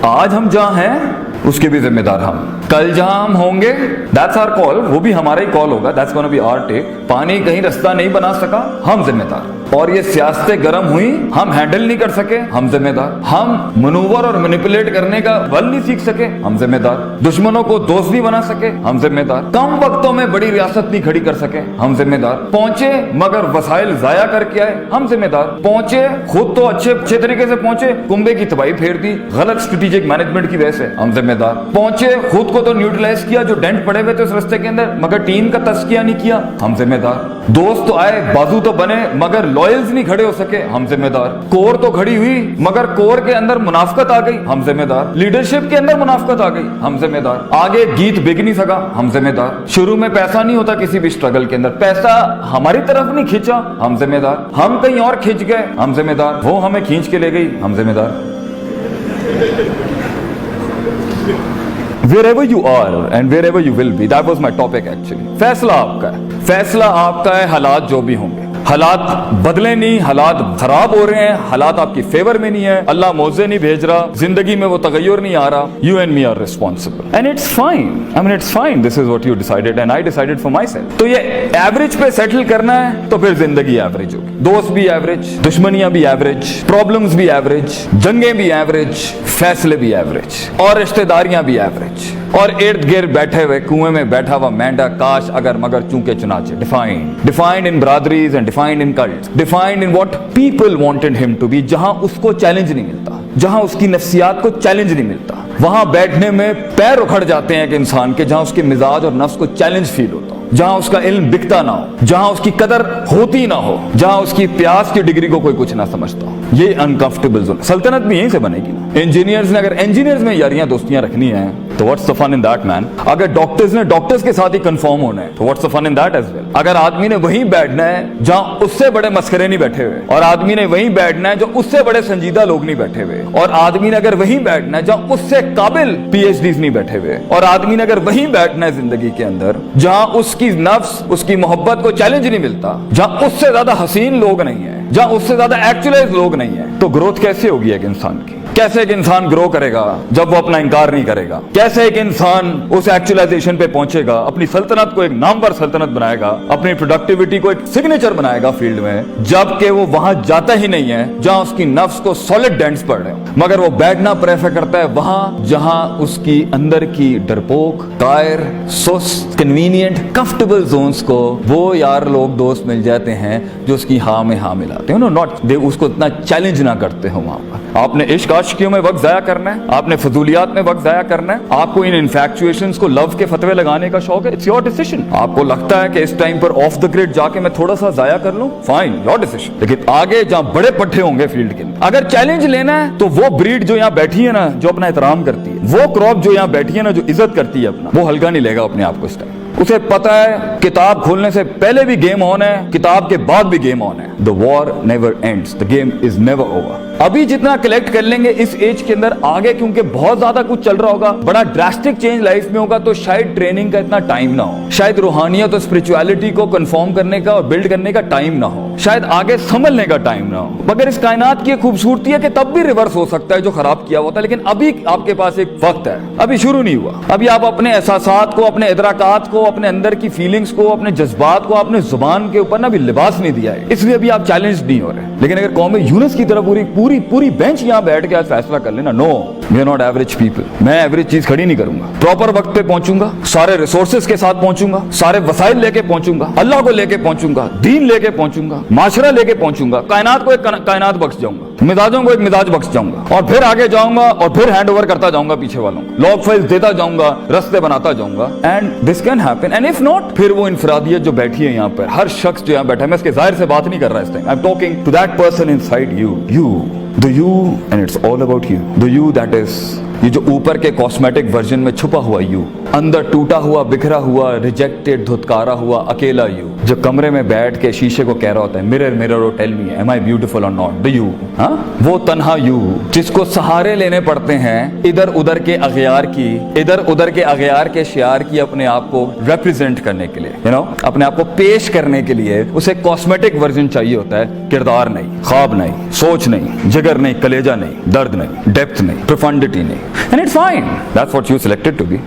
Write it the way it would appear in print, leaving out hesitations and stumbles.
آج ہم جہاں ہیں اس کے بھی ذمہ دار ہم, کل جہاں ہم ہوں گے that's our call, وہ بھی ہمارا ہی کال ہوگا, that's gonna be our take. پانی کہیں رستہ نہیں بنا سکا, ہم ذمہ دار. اور یہ سیاستیں گرم ہوئی, ہم ہینڈل نہیں کر سکے, ہم ذمہ دار. ہم منور اور مینیپولیٹ کرنے کا ول نہیں سیکھ سکے, ہم ذمہ دار. دشمنوں کو دوست نہیں بنا سکے, ہم ذمہ دار. کم وقتوں میں بڑی ریاست نہیں کھڑی کر سکے, ہم ذمہ دار. پہنچے مگر وسائل ضائع کر کے آئے, ہم ذمہ دار. پہنچے خود تو اچھے طریقے سے پہنچے, کنبے کی تباہی پھیر دی غلط اسٹریٹجک مینجمنٹ کی وجہ سے, ہم ذمہ دار. پہنچے خود کو تو نیوٹرلائز کیا جو ڈینٹ پڑے ہوئے تھے اس رستے کے اندر, مگر ٹیم کا تزکیہ نہیں کیا, ہم ذمہ دار. دوست تو آئے, بازو تو بنے, مگر لوئلز نہیں کھڑے ہو سکے, ہم ذمہ دار. کور تو کھڑی ہوئی مگر کور کے اندر منافقت آ گئی, ہم ذمہ دار. لیڈرشپ کے اندر منافقت آ گئی, ہم ذمہ دار. آگے گیت بک نہیں سکا, ہم ذمہ دار. شروع میں پیسہ نہیں ہوتا کسی بھی اسٹرگل کے اندر, پیسہ ہماری طرف نہیں کھینچا, ہم ذمہ دار. ہم کہیں اور کھینچ گئے, ہم ذمہ دار. وہ ہمیں کھینچ کے لے گئی, ہم ذمہ دار. Wherever you are and wherever you will be, that was my topic actually. فیصلہ آپ کا ہے, فیصلہ آپ کا ہے. حالات جو بھی ہوں گے, حالات بدلے نہیں, حالات خراب ہو رہے ہیں, حالات آپ کی فیور میں نہیں ہے, اللہ موزے نہیں بھیج رہا, زندگی میں وہ تغیر نہیں آ رہا. You and me are responsible and it's fine. I mean it's fine. This is what you decided and I decided for myself. تو یہ ایوریج پہ سیٹل کرنا ہے تو پھر زندگی ایوریج ہوگی. دوست بھی ایوریج, دشمنیاں بھی ایوریج, پرابلمز بھی ایوریج, جنگیں بھی ایوریج, فیصلے بھی ایوریج, اور رشتہ داریاں بھی ایوریج, اور ارد گرد بیٹھے ہوئے کنویں میں بیٹھا ہوا مینڈا کاش اگر مگر چونکے چنانچہ. Defined in biradaris and defined in cults, defined in what people wanted them to be. جہاں اس کو چیلنج نہیں ملتا, جہاں اس کی نفسیات کو چیلنج نہیں ملتا, وہاں بیٹھنے میں پیر اکھڑ جاتے ہیں ایک انسان کے. جہاں اس کے مزاج اور نفس کو چیلنج فیل ہوتا ہو, جہاں اس کا علم بکتا نہ ہو, جہاں اس کی قدر ہوتی نہ ہو, جہاں اس کی پیاس کی ڈگری کو کوئی کچھ نہ سمجھتا ہو. یہ انکمفرٹیبل زون. سلطنت بھی یہیں سے بنے گی نا. انجینئرز نے اگر انجینئرز میں یاریاں دوستیاں رکھنی ہیں تو what's the fun in that مین. اگر ڈاکٹرز نے ڈاکٹرز کے ساتھ ہی کنفرم ہونا ہے تو what's the fun in that as well. اگر آدمی نے وہیں بیٹھنا ہے جہاں اس سے بڑے مسخرے نہیں بیٹھے ہوئے, اور آدمی نے وہیں بیٹھنا ہے جو اس سے بڑے سنجیدہ لوگ نہیں بیٹھے ہوئے, اور آدمی نے اگر وہیں بیٹھنا ہے جہاں اس سے قابل پی ایچ ڈیز نہیں بیٹھے ہوئے, اور آدمی نے اگر وہیں بیٹھنا ہے زندگی کے اندر جہاں اس کی نفس اس کی محبت کو چیلنج نہیں ملتا, جہاں اس سے زیادہ حسین لوگ نہیں ہیں, جہاں اس سے زیادہ ایکچولائز لوگ نہیں ہیں, تو گروتھ کیسے ہوگی ایک انسان کی؟ کیسے ایک انسان گرو کرے گا جب وہ اپنا انکار نہیں کرے گا؟ کیسے ایک انسان اس ایکچولائزیشن پہ پہنچے گا, اپنی سلطنت کو ایک نامور سلطنت بنائے گا, اپنی پروڈکٹیوٹی کو ایک سگنیچر بنائے گا فیلڈ میں, جبکہ وہ وہاں جاتا ہی نہیں ہے جہاں اس کی نفس کو سالڈ ڈینٹس پڑ رہے ہیں, مگر وہ بیٹھنا پریفر کرتا ہے وہاں جہاں اس کی اندر کی ڈرپوک, قائر, سست, کنوینئنٹ, کمفرٹیبل زونز کو وہ یار لوگ دوست مل جاتے ہیں جو اس کی ہاں میں ہاں ملاتے ہیں. ناٹ دے اس کو اتنا چیلنج نہ کرتے ہو وہاں پر. آپ نے عشق عاشقیوں میں وقت ضائع کرنا ہے, آپ نے فضولیات میں وقت ضائع کرنا ہے, آپ کو ان انفیکچویشنز کو لو کے فتوے لگانے کا شوق ہے, اٹس یور ڈیسیژن. آپ کو لگتا ہے کہ اس ٹائم پر آف دا گریڈ جا کے میں تھوڑا سا ضائع کر لوں, فائن, یور ڈیسیژن. لیکن آگے جہاں بڑے پٹھے ہوں گے فیلڈ کے اندر, اگر چیلنج لینا ہے تو وہ بریڈ جو یہاں بیٹھی ہے نا, جو اپنا احترام کرتی ہے, وہ کراپ جو یہاں بیٹھی ہے نا, جو عزت کرتی ہے اپنا, وہ ہلکا نہیں لے گا اپنے آپ کو اس ٹائم. اسے پتا ہے کتاب کھولنے سے پہلے بھی گیم آن ہے, کتاب کے بعد بھی گیم آن ہے. The war never ends. The game is never over. ابھی جتنا کلیکٹ کر لیں گے اس ایج کے اندر, آگے کیونکہ بہت زیادہ کچھ چل رہا ہوگا, بڑا ڈراسٹک چینج لائف میں ہوگا, تو شاید ٹریننگ کا اتنا ٹائم نہ ہو, شاید روحانیت اور اسپرچویلٹی کو کنفارم کرنے کا اور بلڈ کرنے کا ٹائم نہ ہو, شاید آگے سنبھلنے کا ٹائم نہ ہو. مگر اس کائنات کی خوبصورتی ہے کہ تب بھی ریورس ہو سکتا ہے جو خراب کیا ہوتا ہے, لیکن ابھی آپ کے پاس ایک وقت ہے, ابھی شروع نہیں ہوا. ابھی آپ اپنے احساسات کو, اپنے ادراکات کو, اپنے اندر کی فیلنگز کو, اپنے جذبات کو, اپنے زبان کے اوپر نا ابھی لباس نہیں دیا ہے, اس لیے ابھی آپ چیلنج نہیں ہو رہے. لیکن اگر قوم یونس کی طرح پوری بینچ یہاں بیٹھ کے آج فیصلہ کر لینا, no we are not average people, میں ایوریج چیز کھڑی نہیں کروں گا, پراپر وقت پہ پہنچوں گا, سارے ریسورسز کے ساتھ پہنچوں گا, سارے وسائل لے کے پہنچوں گا, اللہ کو لے کے پہنچوں گا, دین لے کے پہنچوں گا, معاشرہ لے کے پہنچوں گا, کائنات کو ایک کائنات بخش جاؤں گا, مزاجوں کو ایک مزاج بخش جاؤں گا, اور پھر آگے جاؤں گا, اور پھر ہینڈ اوور کرتا جاؤں گا پیچھے والوں کو, لاگ فائلز دیتا جاؤں گا, رستے بناتا جاؤں گا. And this can happen. And if not, پھر وہ انفرادیت جو بیٹھی ہے یہاں پر, ہر شخص جو یہاں بیٹھا ہے, میں اس کے ظاہر سے بات نہیں کر رہا اس time, I am talking to that person inside you, the you, and it's all about you, the you that is یہ جو اوپر کے کاسمیٹک ورژن میں چھپا ہوا یو, اندر ٹوٹا ہوا, بکھرا ہوا, ریجیکٹڈ, دھتکارا ہوا, اکیلا یو, جو کمرے میں بیٹھ کے شیشے کو کہہ رہا ہوتا ہے, مرر مرر اور tell me am I beautiful or not, the you, ہاں, وہ تنہا یو جس کو سہارے لینے پڑتے ہیں ادھر ادھر کے اغیار کی, ادھر ادھر کے اغیار کے شعار کی, اپنے آپ کو ریپرزینٹ کرنے کے لیے, اپنے آپ کو پیش کرنے کے لیے اسے کاسمیٹک ورژن چاہیے ہوتا ہے. کردار نہیں, خواب نہیں, سوچ نہیں, جگر نہیں, کلیجہ نہیں, درد نہیں, ڈیپتھ نہیں, پروفنڈٹی نہیں, and it's fine. That's what you selected to be.